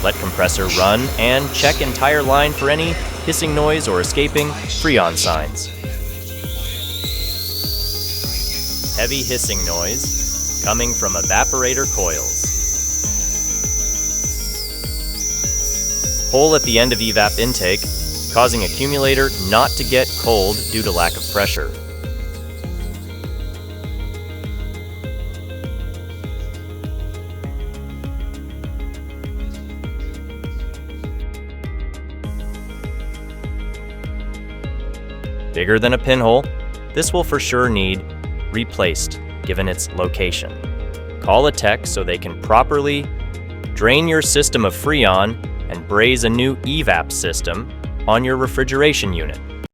Let compressor run and check entire line for any hissing noise or escaping freon signs. Heavy hissing noise coming from evaporator coils. Hole at the end of evap intake, causing accumulator not to get cold due to lack of pressure. Bigger than a pinhole, this will for sure need replaced given its location. Call a tech so they can properly drain your system of freon and braze a new evap system on your refrigeration unit.